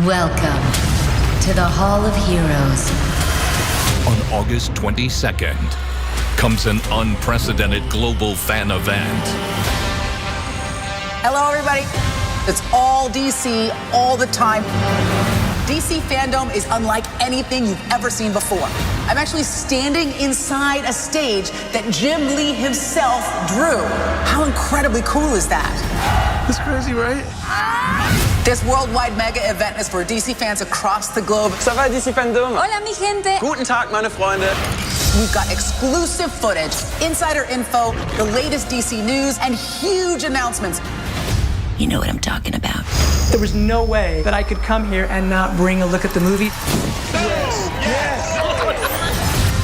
Welcome to the Hall of Heroes. On August 22nd comes an unprecedented global fan event. Hello, everybody. It's all DC, all the time. DC Fandome is unlike anything you've ever seen before. I'm actually standing inside a stage that Jim Lee himself drew. How incredibly cool is that? That's crazy, right? This worldwide mega event is for DC fans across the globe. Ça va, DC Fandome? Hola, mi gente. Guten Tag, meine Freunde. We've got exclusive footage, insider info, the latest DC news, and huge announcements. You know what I'm talking about. There was no way that I could come here and not bring a look at the movie. Yes!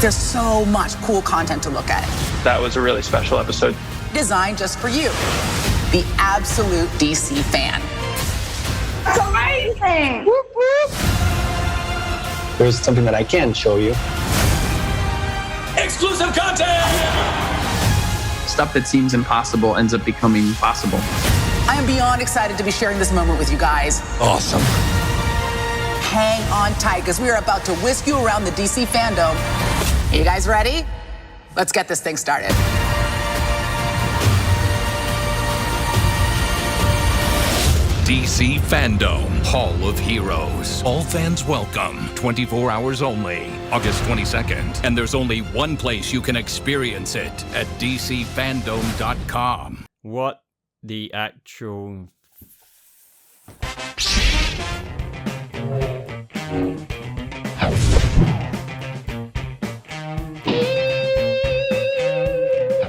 There's so much cool content to look at. That was a really special episode. Designed just for you, the absolute DC fan. It's amazing. Whoop, whoop. There's something that I can show you. Exclusive content! Stuff that seems impossible ends up becoming possible. I am beyond excited to be sharing this moment with you guys. Awesome. Hang on tight, because we are about to whisk you around the DC Fandome. Are you guys ready? Let's get this thing started. DC Fandome Hall of Heroes. All fans welcome. 24 hours only. August 22nd. And there's only one place you can experience it at DCFandome.com. What the actual...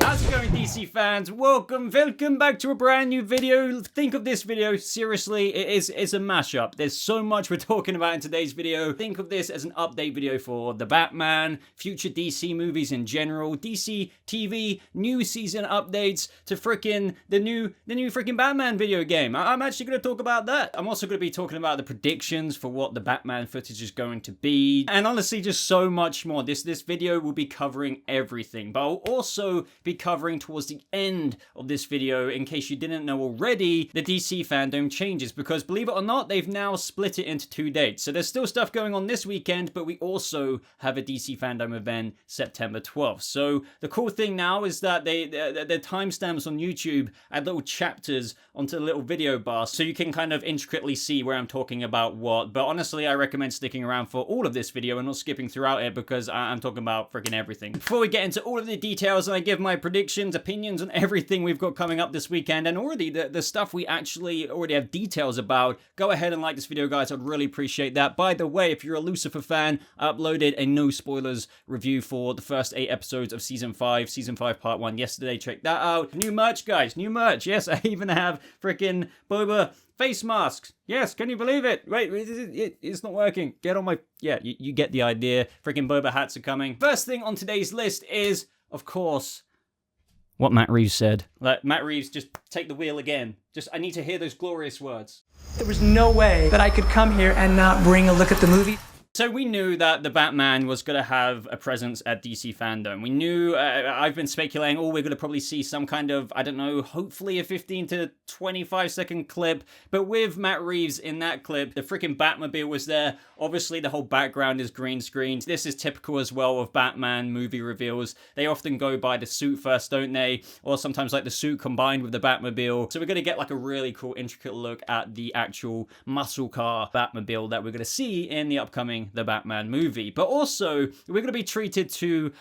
How's it going, DC fans? Welcome back to a brand new video. Think of this video, seriously, it's a mashup. There's so much we're talking about in today's video. Think of this as an update video for the Batman, future DC movies in general, DC TV, new season updates, to frickin' the new frickin' Batman video game. I'm actually going to talk about that. I'm also going to be talking about the predictions for what the Batman footage is going to be, and honestly, just so much more. This video will be covering everything, but I'll also be covering towards the end of this video, in case you didn't know already, the DC Fandome Changes, because believe it or not, they've now split it into 2 dates. So there's still stuff going on this weekend, but we also have a DC Fandome event September 12th. So the cool thing now is that their timestamps on YouTube add little chapters onto the little video bar, so you can kind of intricately see where I'm talking about what. But honestly, I recommend sticking around for all of this video and not skipping throughout it, because I'm talking about freaking everything. Before we get into all of the details and I give my predictions, opinions on everything we've got coming up this weekend, and already the stuff we actually already have details about, go ahead and like this video, guys. I'd really appreciate that. By the way, if you're a Lucifer fan, I uploaded a no spoilers review for the first 8 episodes of season 5 part 1 yesterday. Check that out. New merch, guys, new merch. Yes, I even have freaking Boba face masks. Yes, can you believe it? Wait, it's not working. Get on my... Yeah, you get the idea. Freaking Boba hats are coming. First thing on today's list is, of course, what Matt Reeves said. Like, Matt Reeves, just take the wheel again. I need to hear those glorious words. There was no way that I could come here and not bring a look at the movie. So we knew that the Batman was going to have a presence at DC Fandome. We knew, I've been speculating, we're going to probably see some kind of, I don't know, hopefully a 15 to 25 second clip. But with Matt Reeves in that clip, the freaking Batmobile was there. Obviously, the whole background is green screened. This is typical as well of Batman movie reveals. They often go by the suit first, don't they? Or sometimes like the suit combined with the Batmobile. So we're going to get like a really cool, intricate look at the actual muscle car Batmobile that we're going to see in the upcoming The Batman movie. But also, we're going to be treated to,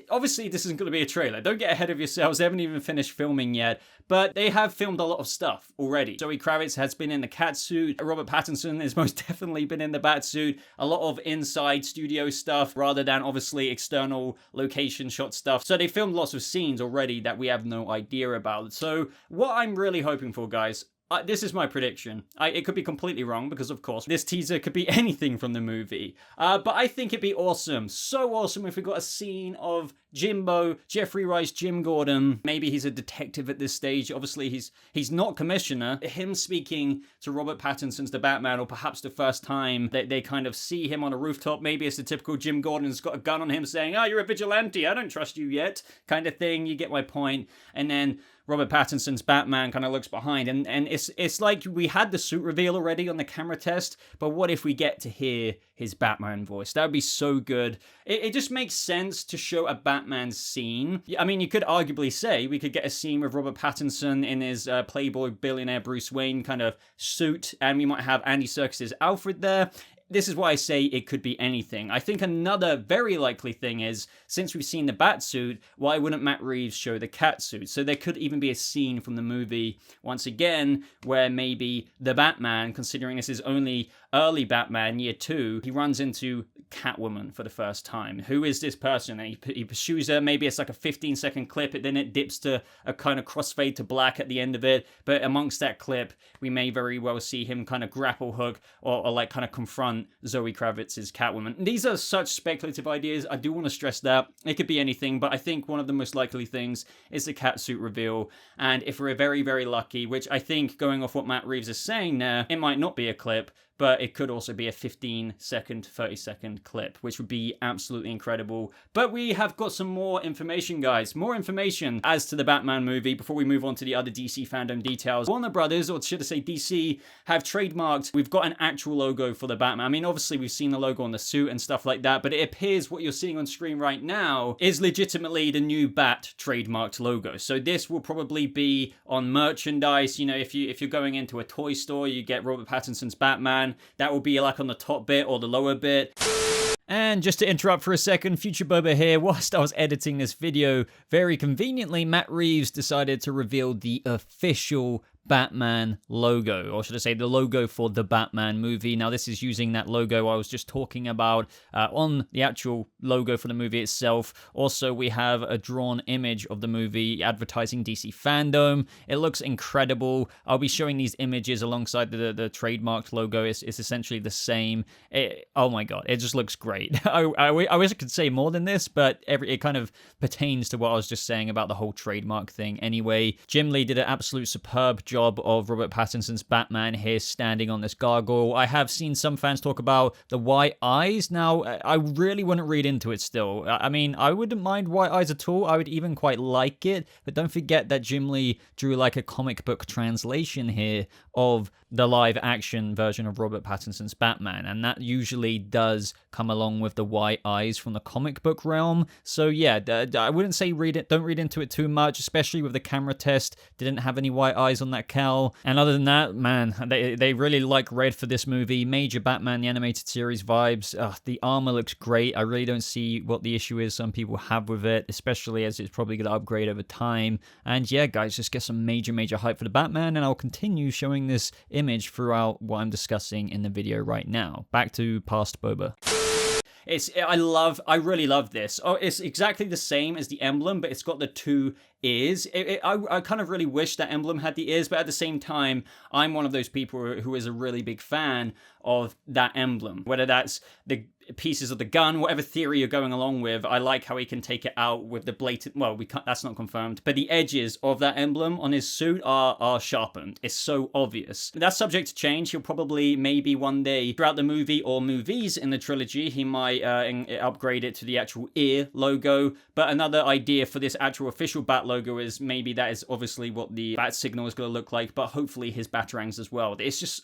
obviously this isn't going to be a trailer. Don't get ahead of yourselves. They haven't even finished filming yet. But they have filmed a lot of stuff already. Zoe Kravitz has been in the cat suit. Robert Pattinson has most definitely been in the bat suit. A lot of inside studio stuff rather than obviously external location shot stuff. So they filmed lots of scenes already that we have no idea about. So what I'm really hoping for, guys, this is my prediction. It could be completely wrong because, of course, this teaser could be anything from the movie. But I think it'd be awesome. So awesome if we got a scene of Jimbo, Jeffrey Wright's Jim Gordon. Maybe he's a detective at this stage. Obviously, he's not commissioner. Him speaking to Robert Pattinson's The Batman, or perhaps the first time that they kind of see him on a rooftop. Maybe it's the typical Jim Gordon's got a gun on him saying, "Oh, you're a vigilante. I don't trust you yet," kind of thing. You get my point. And then Robert Pattinson's Batman kind of looks behind, and it's like we had the suit reveal already on the camera test, but what if we get to hear his Batman voice? That would be so good. It just makes sense to show a Batman scene. I mean, you could arguably say we could get a scene with Robert Pattinson in his Playboy billionaire Bruce Wayne kind of suit, and we might have Andy Serkis's Alfred there. This is why I say it could be anything. I think another very likely thing is, since we've seen the Batsuit, why wouldn't Matt Reeves show the Catsuit? So there could even be a scene from the movie, once again, where maybe the Batman, considering this is only early Batman, year 2, he runs into Catwoman for the first time. Who is this person? And he pursues her. Maybe it's like a 15-second clip, and then it dips to a kind of crossfade to black at the end of it. But amongst that clip, we may very well see him kind of grapple hook or like kind of confront Zoe Kravitz's Catwoman. These are such speculative ideas. I do want to stress that. It could be anything, but I think one of the most likely things is the Catsuit reveal. And if we're very, very lucky, which I think, going off what Matt Reeves is saying there, it might not be a clip, but it could also be a 15-second, 30-second clip, which would be absolutely incredible. But we have got some more information, guys. More information as to the Batman movie before we move on to the other DC Fandome details. Warner Brothers, or should I say DC, have trademarked, we've got an actual logo for the Batman. I mean, obviously we've seen the logo on the suit and stuff like that, but it appears what you're seeing on screen right now is legitimately the new Bat trademarked logo. So this will probably be on merchandise. You know, if you're going into a toy store, you get Robert Pattinson's Batman. That will be like on the top bit or the lower bit. And just to interrupt for a second, Future Boba here. Whilst I was editing this video, very conveniently, Matt Reeves decided to reveal the official Batman logo, or should I say the logo for the Batman movie. Now this is using that logo I was just talking about on the actual logo for the movie itself. Also, we have a drawn image of the movie advertising DC Fandome. It looks incredible. I'll be showing these images alongside the trademarked logo. It's essentially the same. Oh my god, it just looks great. I wish I could say more than this, but it kind of pertains to what I was just saying about the whole trademark thing. Anyway, Jim Lee did an absolute superb job of Robert Pattinson's Batman here standing on this gargoyle. I have seen some fans talk about the white eyes. Now, I really wouldn't read into it still. I mean, I wouldn't mind white eyes at all. I would even quite like it. But don't forget that Jim Lee drew like a comic book translation here of the live action version of Robert Pattinson's Batman. And that usually does come along with the white eyes from the comic book realm. So yeah, I wouldn't say don't read into it too much, especially with the camera test. Didn't have any white eyes on that cowl. And other than that, man, they really like red for this movie. Major Batman the Animated Series vibes. The armor looks great. I really don't see what the issue is some people have with it, especially as it's probably going to upgrade over time. And yeah, guys, just get some major hype for the Batman, and I'll continue showing this image throughout what I'm discussing in the video right now. Back to past Boba. I really love this. Oh, it's exactly the same as the emblem, but it's got the 2 ears. I kind of really wish that emblem had the ears, but at the same time, I'm one of those people who is a really big fan of that emblem. Whether that's the pieces of the gun, whatever theory you're going along with, I like how he can take it out with the blatant, well, that's not confirmed, but the edges of that emblem on his suit are sharpened. It's so obvious. That's subject to change. He'll probably, maybe one day throughout the movie or movies in the trilogy, he might upgrade it to the actual ear logo. But another idea for this actual official Bat logo is maybe that is obviously what the Bat signal is going to look like, but hopefully his Batarangs as well. It's just,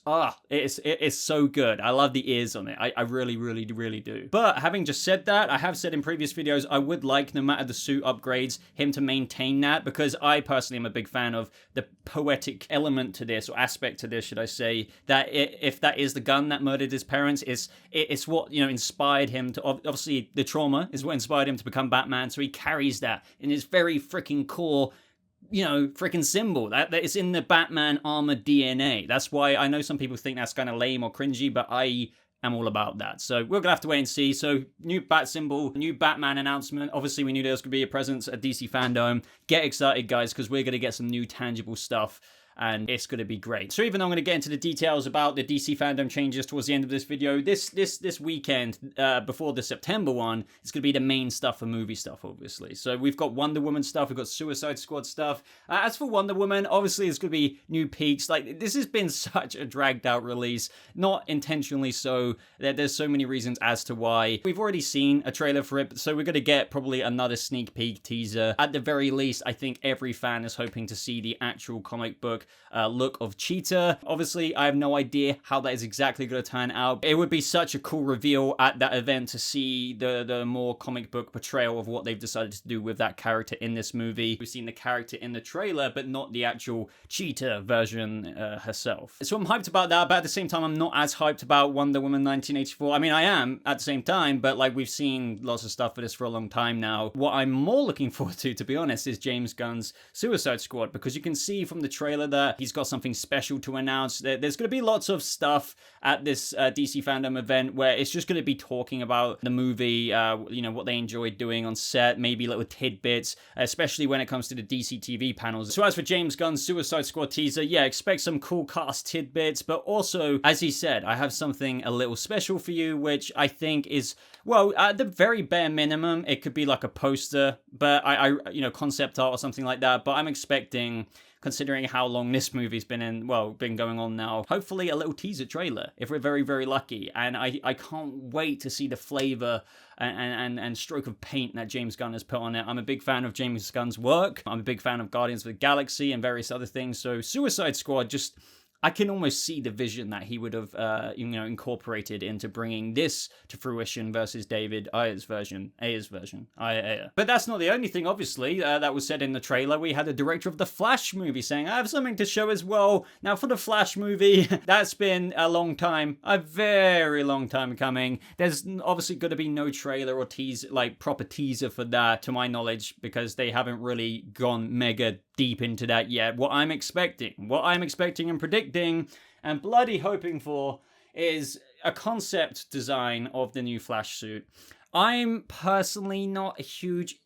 it's so good. I love the ears on it. I really do. But having just said that, I have said in previous videos, I would like, no matter the suit upgrades, him to maintain that, because I personally am a big fan of the poetic element to this, or aspect to this, should I say, that if that is the gun that murdered his parents, it's what, you know, inspired him to, obviously the trauma is what inspired him to become Batman, so he carries that in his very freaking core, you know, freaking symbol. That is in the Batman armor DNA. That's why I know some people think that's kind of lame or cringy, but I am all about that. So we're gonna have to wait and see. So new Bat symbol, new Batman announcement. Obviously we knew there was gonna be a presence at DC Fandome. Get excited, guys, because we're gonna get some new tangible stuff and it's going to be great. So even though I'm going to get into the details about the DC Fandome changes towards the end of this video, this weekend, before the September one, it's going to be the main stuff for movie stuff, obviously. So we've got Wonder Woman stuff, we've got Suicide Squad stuff. As for Wonder Woman, obviously it's going to be new peaks. Like, this has been such a dragged out release, not intentionally so. There's so many reasons as to why. We've already seen a trailer for it, so we're going to get probably another sneak peek teaser. At the very least, I think every fan is hoping to see the actual comic book look of Cheetah. Obviously, I have no idea how that is exactly going to turn out. It would be such a cool reveal at that event to see the more comic book portrayal of what they've decided to do with that character in this movie. We've seen the character in the trailer, but not the actual Cheetah version herself. So I'm hyped about that, but at the same time, I'm not as hyped about Wonder Woman 1984. I mean, I am at the same time, but like, we've seen lots of stuff for this for a long time now. What I'm more looking forward to be honest, is James Gunn's Suicide Squad, because you can see from the trailer that he's got something special to announce. There's going to be lots of stuff at this DC Fandome event where it's just going to be talking about the movie, you know, what they enjoyed doing on set, maybe little tidbits, especially when it comes to the DC TV panels. So as for James Gunn's Suicide Squad teaser, yeah, expect some cool cast tidbits, but also, as he said, I have something a little special for you, which I think is, well, at the very bare minimum, it could be like a poster, but you know, concept art or something like that. But I'm expecting, considering how long this movie's been going on now, hopefully a little teaser trailer, if we're very, very lucky. And I can't wait to see the flavor and stroke of paint that James Gunn has put on it. I'm a big fan of James Gunn's work. I'm a big fan of Guardians of the Galaxy and various other things. So Suicide Squad, just, I can almost see the vision that he would have, you know, incorporated into bringing this to fruition versus David Ayer's version. But that's not the only thing, obviously, that was said in the trailer. We had the director of the Flash movie saying, I have something to show as well. Now, for the Flash movie, that's been a long time, a very long time coming. There's obviously going to be no trailer or teaser, like proper teaser for that, to my knowledge, because they haven't really gone mega deep into that yet. What I'm expecting and predicting and bloody hoping for is a concept design of the new Flash suit. I'm personally not a huge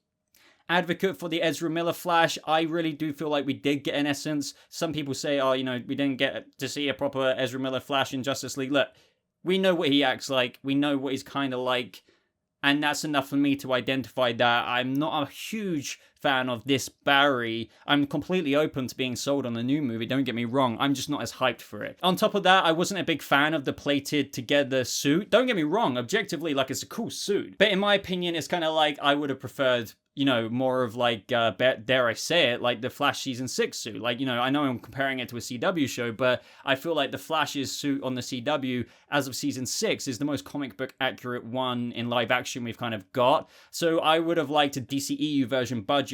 advocate for the Ezra Miller Flash. I really do feel like we did get an essence. Some people say, oh, you know, we didn't get to see a proper Ezra Miller Flash in Justice League. Look, we know what he acts like. We know what he's kind of like. And that's enough for me to identify that. I'm not a huge fan of this Barry. I'm completely open to being sold on the new movie, don't get me wrong. I'm just not as hyped for it. On top of that, I wasn't a big fan of the plated together suit. Don't get me wrong, objectively, like, it's a cool suit. But in my opinion, it's kind of like I would have preferred, you know, more of like, dare I say it, like the Flash Season 6 suit. Like, you know, I know I'm comparing it to a CW show, but I feel like the Flash's suit on the CW as of Season 6 is the most comic book accurate one in live action we've kind of got. So I would have liked a DCEU version budget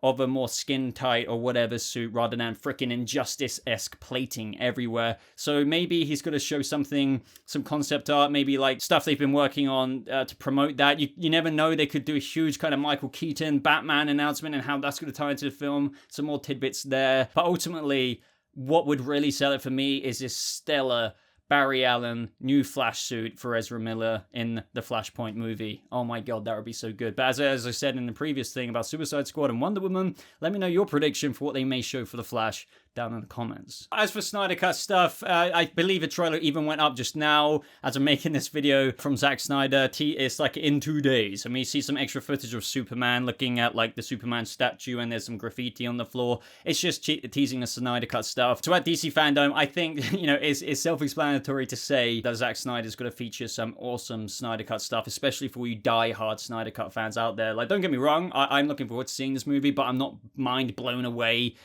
of a more skin tight or whatever suit rather than freaking Injustice-esque plating everywhere. So maybe he's going to show something, some concept art, maybe like stuff they've been working on to promote that. You never know, they could do a huge kind of Michael Keaton Batman announcement and how that's going to tie into the film. Some more tidbits there. But ultimately, what would really sell it for me is this stellar Barry Allen new Flash suit for Ezra Miller in the Flashpoint movie. Oh my god, that would be so good. But as I said in the previous thing about Suicide Squad and Wonder Woman, let me know your prediction for what they may show for the Flash down in the comments. As for Snyder Cut stuff, I believe a trailer even went up just now as I'm making this video from Zack Snyder. It's like in 2 days. I mean, you see some extra footage of Superman looking at like the Superman statue and there's some graffiti on the floor. It's just teasing the Snyder Cut stuff. So at DC Fandome, I think, you know, it's self-explanatory to say that Zack Snyder's going to feature some awesome Snyder Cut stuff, especially for you die-hard Snyder Cut fans out there. Like, don't get me wrong, I'm looking forward to seeing this movie, but I'm not mind blown away,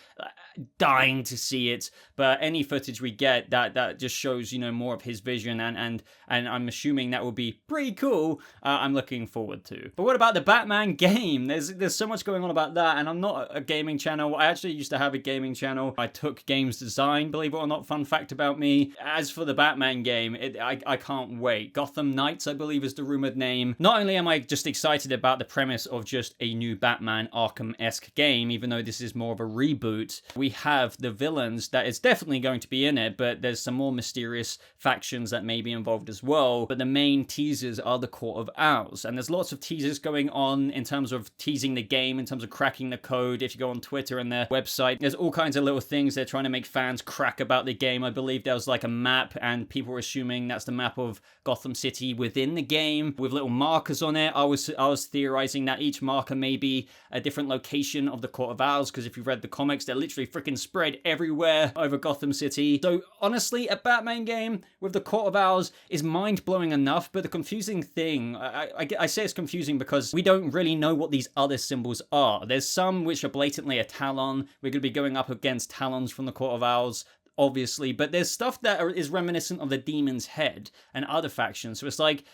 dying to see it. But any footage we get that just shows, you know, more of his vision, and I'm assuming that will be pretty cool. I'm looking forward to. But what about the Batman game? There's so much going on about that, and I'm not a gaming channel. I actually used to have a gaming channel. I took games design, believe it or not, fun fact about me. As for the Batman game, I can't wait. Gotham Knights, I believe, is the rumored name. Not only am I just excited about the premise of just a new Batman Arkham-esque game, even though this is more of a reboot, we have the of villains that is definitely going to be in it, but there's some more mysterious factions that may be involved as well. But the main teasers are the Court of Owls, and there's lots of teasers going on in terms of teasing the game, in terms of cracking the code. If you go on Twitter and their website, there's all kinds of little things they're trying to make fans crack about the game. I believe there was like a map, and people were assuming that's the map of Gotham City within the game with little markers on it. I was theorizing that each marker may be a different location of the Court of Owls, because if you've read the comics, they're literally freaking spread everywhere over Gotham City. So honestly, a Batman game with the Court of Owls is mind-blowing enough, but the confusing thing, I say it's confusing because we don't really know what these other symbols are. There's some which are blatantly a Talon. We're going to be going up against Talons from the Court of Owls, obviously, but there's stuff that is reminiscent of the Demon's Head and other factions. So it's like,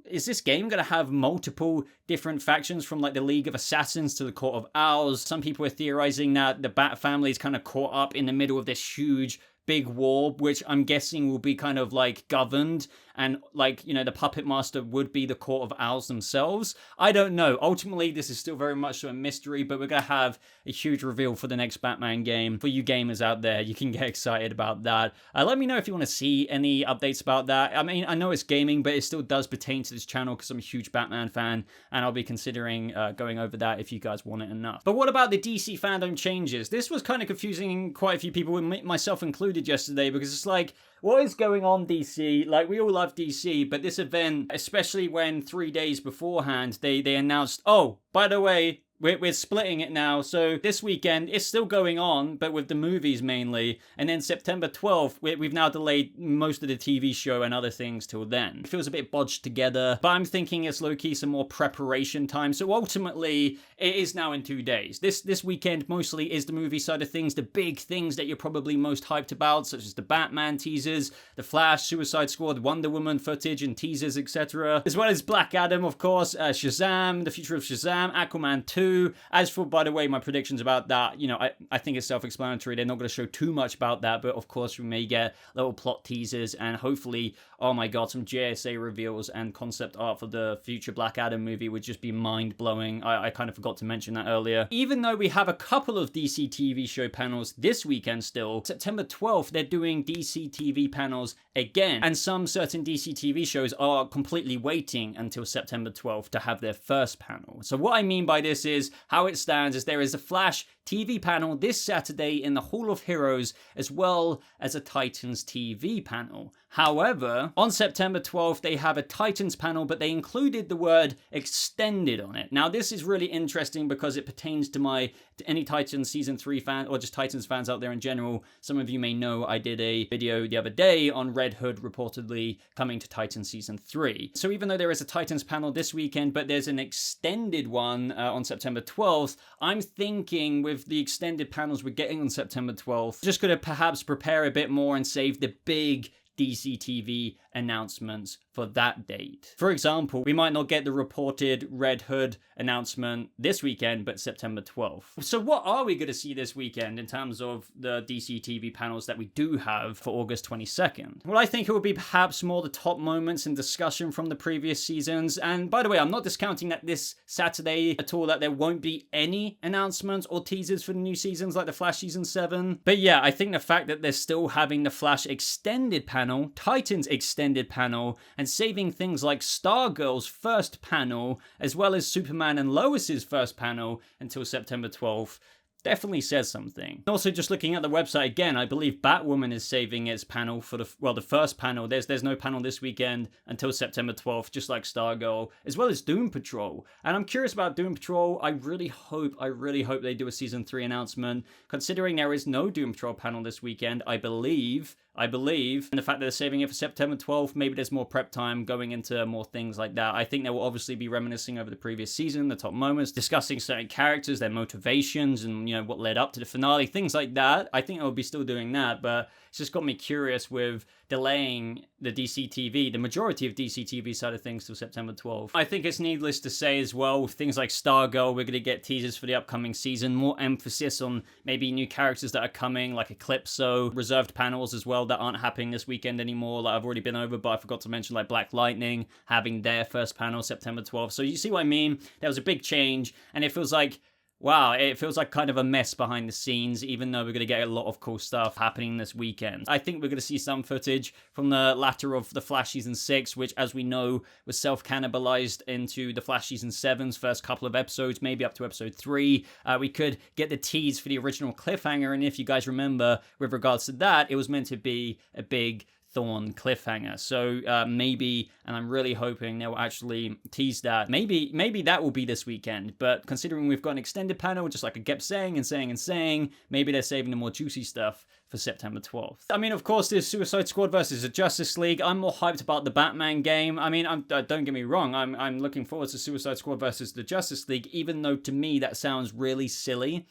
is this game going to have multiple different factions from like the League of Assassins to the Court of Owls? Some people are theorizing that the Bat family is kind of caught up in the middle of this huge big war, which I'm guessing will be kind of like governed, and like, you know, the puppet master would be the Court of Owls themselves. I don't know. Ultimately, this is still very much a mystery, but we're going to have a huge reveal for the next Batman game. For you gamers out there, you can get excited about that. Let me know if you want to see any updates about that. I mean, I know it's gaming, but it still does pertain to this channel because I'm a huge Batman fan, and I'll be considering going over that if you guys want it enough. But what about the DC Fandome changes? This was kind of confusing quite a few people, myself included, yesterday, because it's like, what is going on, DC? Like, we all love DC, but this event, especially when 3 days beforehand, they announced, oh, by the way, we're splitting it now, so this weekend it's still going on, but with the movies mainly, and then September 12th, we've now delayed most of the TV show and other things till then. It feels a bit bodged together, but I'm thinking it's low-key some more preparation time, so ultimately, it is now in 2 days. This weekend mostly is the movie side of things, the big things that you're probably most hyped about, such as the Batman teasers, the Flash, Suicide Squad, Wonderwoman footage and teasers, etc. As well as Black Adam, of course, Shazam, the future of Shazam, Aquaman 2, As for, by the way, my predictions about that, you know, I think it's self-explanatory. They're not going to show too much about that, but of course we may get little plot teasers and hopefully, oh my god, some JSA reveals and concept art for the future Black Adam movie would just be mind-blowing. I kind of forgot to mention that earlier. Even though we have a couple of DC TV show panels this weekend still, September 12th, they're doing DC TV panels again, and some certain DC TV shows are completely waiting until September 12th to have their first panel. So what I mean by this is, how it stands is there is a Flash TV panel this Saturday in the Hall of Heroes, as well as a Titans TV panel. However, on September 12th, they have a Titans panel, but they included the word extended on it. Now, this is really interesting because it pertains to any Titans Season 3 fan, or just Titans fans out there in general. Some of you may know I did a video the other day on Red Hood reportedly coming to Titans Season 3. So even though there is a Titans panel this weekend, but there's an extended one on September 12th, I'm thinking with the extended panels we're getting on September 12th, just going to perhaps prepare a bit more and save the big DC TV announcements for that date. For example, we might not get the reported Red Hood announcement this weekend, but September 12th. So what are we going to see this weekend in terms of the DC TV panels that we do have for August 22nd? Well, I think it will be perhaps more the top moments in discussion from the previous seasons. And by the way, I'm not discounting that this Saturday at all that there won't be any announcements or teasers for the new seasons like the Flash Season 7. But yeah, I think the fact that they're still having the Flash extended panel, Titans extended panel, and saving things like Stargirl's first panel, as well as Superman and Lois's first panel until September 12th, definitely says something. Also, just looking at the website again, I believe Batwoman is saving its panel for the first panel. There's no panel this weekend until September 12th, just like Stargirl, as well as Doom Patrol. And I'm curious about Doom Patrol. I really hope they do a Season 3 announcement. Considering there is no Doom Patrol panel this weekend, I believe, and the fact that they're saving it for September 12th, maybe there's more prep time going into more things like that. I think they will obviously be reminiscing over the previous season, the top moments, discussing certain characters, their motivations, and, you know, what led up to the finale, things like that. I think they'll be still doing that, but it's just got me curious with delaying the DCTV, the majority of DCTV side of things till September 12th. I think it's needless to say as well, with things like Stargirl, we're going to get teasers for the upcoming season, more emphasis on maybe new characters that are coming, like Eclipso, reserved panels as well that aren't happening this weekend anymore, like I've already been over, but I forgot to mention like Black Lightning having their first panel September 12th. So you see what I mean? There was a big change, and it feels like wow, it feels like kind of a mess behind the scenes, even though we're going to get a lot of cool stuff happening this weekend. I think we're going to see some footage from the latter of The Flash Season 6, which, as we know, was self-cannibalized into The Flash Season 7's first couple of episodes, maybe up to episode 3. We could get the tease for the original cliffhanger, and if you guys remember, with regards to that, it was meant to be a big Thorn cliffhanger. So maybe, and I'm really hoping they'll actually tease that. Maybe that will be this weekend, but considering we've got an extended panel, just like I kept saying, maybe they're saving the more juicy stuff for September 12th. I mean, of course, there's Suicide Squad versus the Justice League. I'm more hyped about the Batman game. I mean, don't get me wrong, I'm looking forward to Suicide Squad versus the Justice League, even though to me that sounds really silly.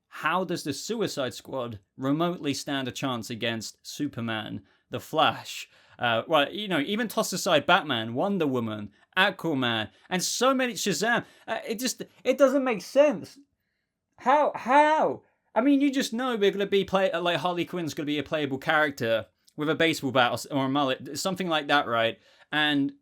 How does the Suicide Squad remotely stand a chance against Superman, The Flash? Well, you know, even toss aside Batman, Wonder Woman, Aquaman, and so many Shazam. It doesn't make sense. How? I mean, you just know we're going to be like Harley Quinn's going to be a playable character with a baseball bat or a mullet, something like that, right? And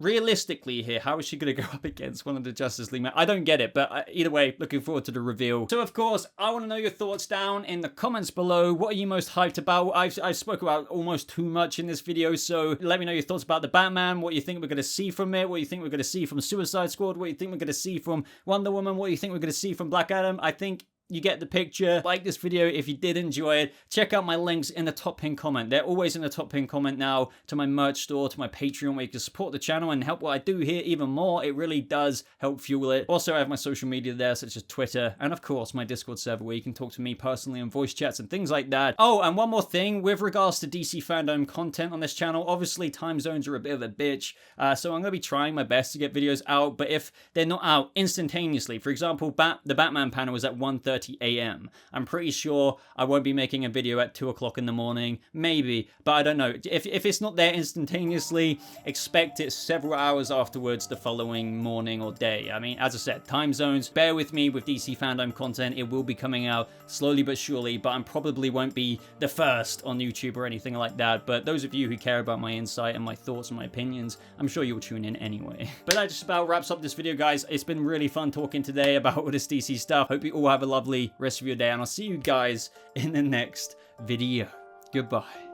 realistically here, how is she going to go up against one of the Justice League men? I don't get it, but either way, looking forward to the reveal. So, of course, I want to know your thoughts down in the comments below. What are you most hyped about? I've spoke about almost too much in this video, so let me know your thoughts about the Batman, what you think we're going to see from it, what you think we're going to see from Suicide Squad, what you think we're going to see from Wonder Woman, what you think we're going to see from Black Adam. I think you get the picture. Like this video if you did enjoy it. Check out my links in the top pinned comment. They're always in the top pinned comment now, to my merch store, to my Patreon, where you can support the channel and help what I do here even more. It really does help fuel it. Also, I have my social media there, such as Twitter, and of course my Discord server, where you can talk to me personally on voice chats and things like that. Oh, and one more thing with regards to DC Fandome content on this channel. Obviously, time zones are a bit of a bitch, so I'm going to be trying my best to get videos out, but if they're not out instantaneously, for example, the Batman panel is at 1:30 a.m. I'm pretty sure I won't be making a video at 2 o'clock in the morning, maybe, but I don't know. If it's not there instantaneously, expect it several hours afterwards the following morning or day. I mean, as I said, time zones, bear with me with DC Fandome content. It will be coming out slowly but surely, but I probably won't be the first on YouTube or anything like that. But those of you who care about my insight and my thoughts and my opinions, I'm sure you'll tune in anyway. But that just about wraps up this video, guys. It's been really fun talking today about all this DC stuff. Hope you all have a lovely rest of your day, and I'll see you guys in the next video. Goodbye.